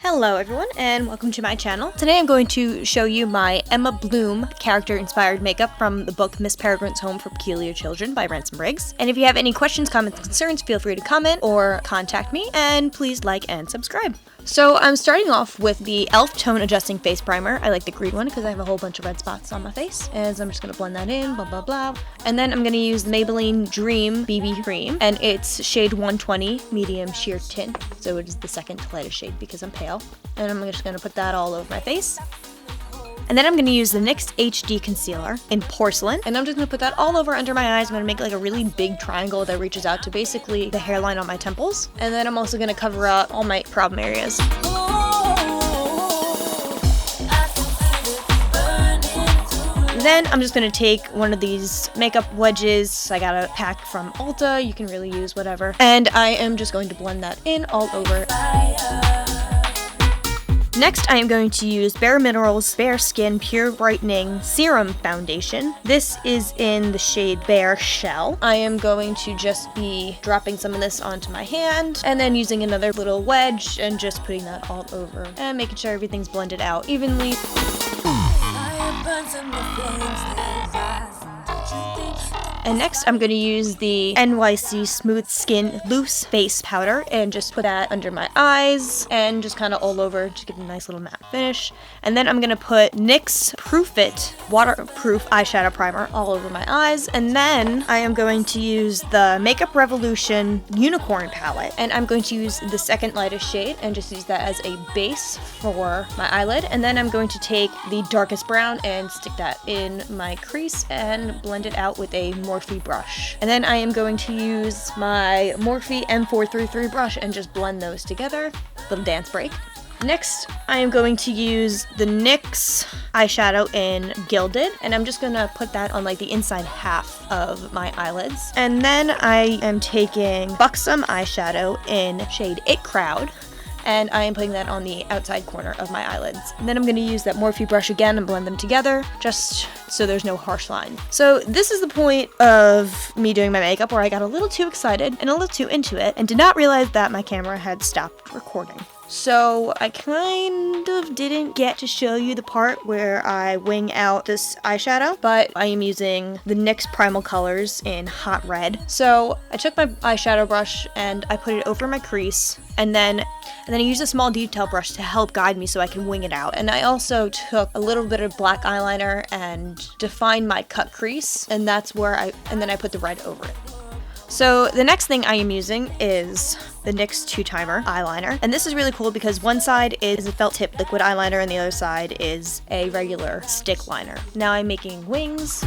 Hello everyone and welcome to my channel. Today I'm going to show you my Emma Bloom character inspired makeup from the book Miss Peregrine's Home for Peculiar Children by Ransom Briggs. And if you have any questions, comments, and concerns, feel free to comment or contact me, and please like and subscribe. So I'm starting off with the E.L.F. Tone Adjusting Face Primer. I like the green one because I have a whole bunch of red spots on my face. And so I'm just going to blend that in, blah, blah, blah. And then I'm going to use the Maybelline Dream BB Cream. And it's shade 120 Medium Sheer Tint. So it is the second lightest shade because I'm pale. And I'm just going to put that all over my face. And then I'm going to use the NYX HD Concealer in Porcelain. And I'm just going to put that all over under my eyes. I'm going to make like a really big triangle that reaches out to basically the hairline on my temples. And then I'm also going to cover up all my problem areas. Then I'm just going to take one of these makeup wedges. I got a pack from Ulta. You can really use whatever. And I am just going to blend that in all over. Next, I am going to use Bare Minerals Bareskin Pure Brightening Serum Foundation. This is in the shade Bare Shell. I am going to just be dropping some of this onto my hand and then using another little wedge and just putting that all over and making sure everything's blended out evenly. And next, I'm going to use the NYX Smooth Skin Loose Face Powder and just put that under my eyes and just kind of all over to give it a nice little matte finish. And then I'm going to put NYX Proof It Waterproof Eyeshadow Primer all over my eyes. And then I am going to use the Makeup Revolution Unicorn Palette. And I'm going to use the second lightest shade and just use that as a base for my eyelid. And then I'm going to take the darkest brown and stick that in my crease and blend it out with a Morphe brush. And then I am going to use my Morphe M433 brush and just blend those together. Little dance break. Next, I am going to use the NYX eyeshadow in Gilded, and I'm just gonna put that on like the inside half of my eyelids. And then I am taking Buxom eyeshadow in shade It Crowd, and I am putting that on the outside corner of my eyelids. And then I'm going to use that Morphe brush again and blend them together, just so there's no harsh line. So this is the point of me doing my makeup where I got a little too excited and a little too into it and did not realize that my camera had stopped recording. So I kind of didn't get to show you the part where I wing out this eyeshadow, but I am using the NYX Primal Colors in Hot Red. So I took my eyeshadow brush and I put it over my crease, and then I used a small detail brush to help guide me so I can wing it out. And I also took a little bit of black eyeliner and defined my cut crease, and that's where then I put the red over it. So the next thing I am using is the NYX Two Timer eyeliner. And this is really cool because one side is a felt tip liquid eyeliner and the other side is a regular stick liner. Now I'm making wings.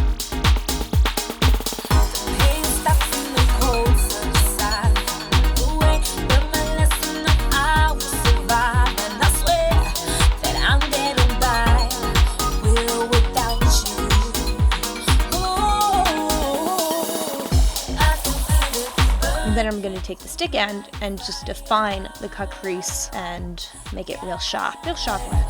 Then I'm going to take the stick end and just define the cut crease and make it real sharp. Real sharp one.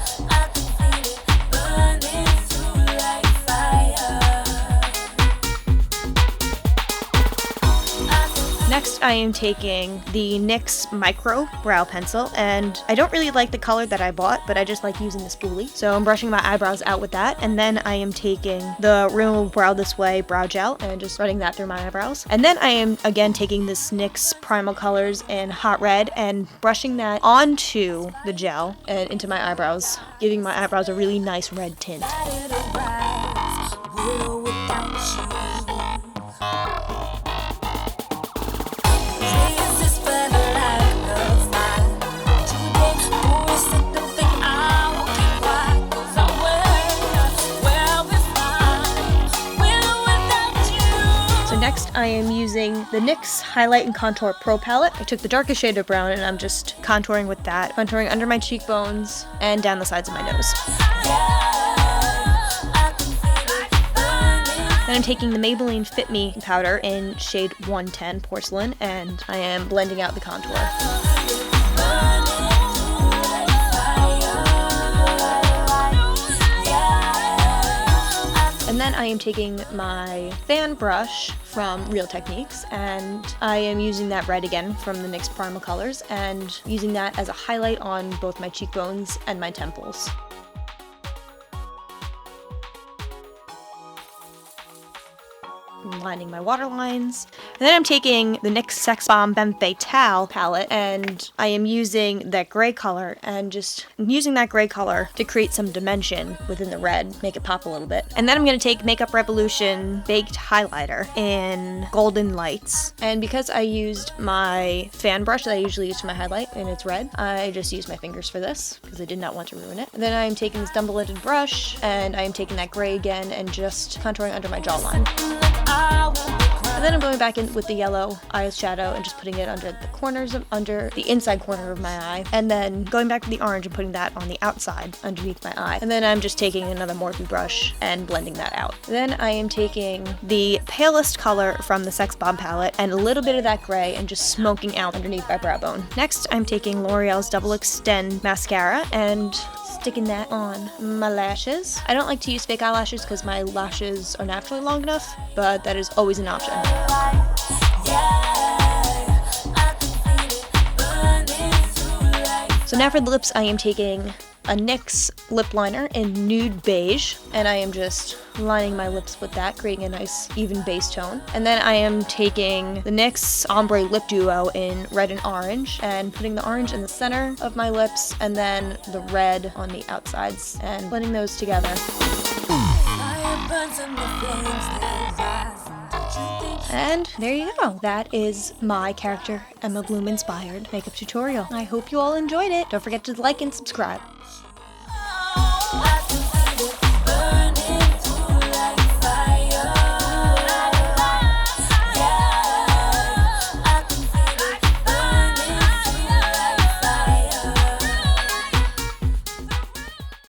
Next, I am taking the NYX Micro Brow Pencil, and I don't really like the color that I bought, but I just like using the spoolie. So I'm brushing my eyebrows out with that, and then I am taking the Rimmel Brow This Way Brow Gel and just running that through my eyebrows. And then I am again taking this NYX Primal Colors in Hot Red and brushing that onto the gel and into my eyebrows, giving my eyebrows a really nice red tint. Next, I am using the NYX Highlight and Contour Pro Palette. I took the darkest shade of brown and I'm just contouring with that. Contouring under my cheekbones and down the sides of my nose. Then I'm taking the Maybelline Fit Me powder in shade 110 Porcelain, and I am blending out the contour. And then I I am taking my fan brush from Real Techniques, and I am using that red again from the NYX Primal Colors, and using that as a highlight on both my cheekbones and my temples. Lining my waterlines. And then I'm taking the NYX Sex Bomb Femme Fatale palette, and I am using that gray color, and just using that gray color to create some dimension within the red, make it pop a little bit. And then I'm going to take Makeup Revolution Baked Highlighter in Golden Lights. And because I used my fan brush that I usually use for my highlight, and it's red, I just used my fingers for this, because I did not want to ruin it. And then I'm taking this double-ended brush, and I am taking that gray again, and just contouring under my jawline. And then I'm going back in with the yellow eyeshadow and just putting it under the corners under the inside corner of my eye. And then going back to the orange and putting that on the outside underneath my eye. And then I'm just taking another Morphe brush and blending that out. Then I am taking the palest color from the Sex Bomb palette and a little bit of that gray and just smoking out underneath my brow bone. Next, I'm taking L'Oreal's Double Extend mascara and sticking that on my lashes. I don't like to use fake eyelashes because my lashes are naturally long enough, but that is always an option. So now for the lips, I am taking a NYX lip liner in Nude Beige, and I am just lining my lips with that, creating a nice even base tone. And then I am taking the NYX Ombre Lip Duo in Red and Orange, and putting the orange in the center of my lips, and then the red on the outsides, and blending those together. And there you go. That is my character Emma Bloom inspired makeup tutorial. I hope you all enjoyed it. Don't forget to like and subscribe.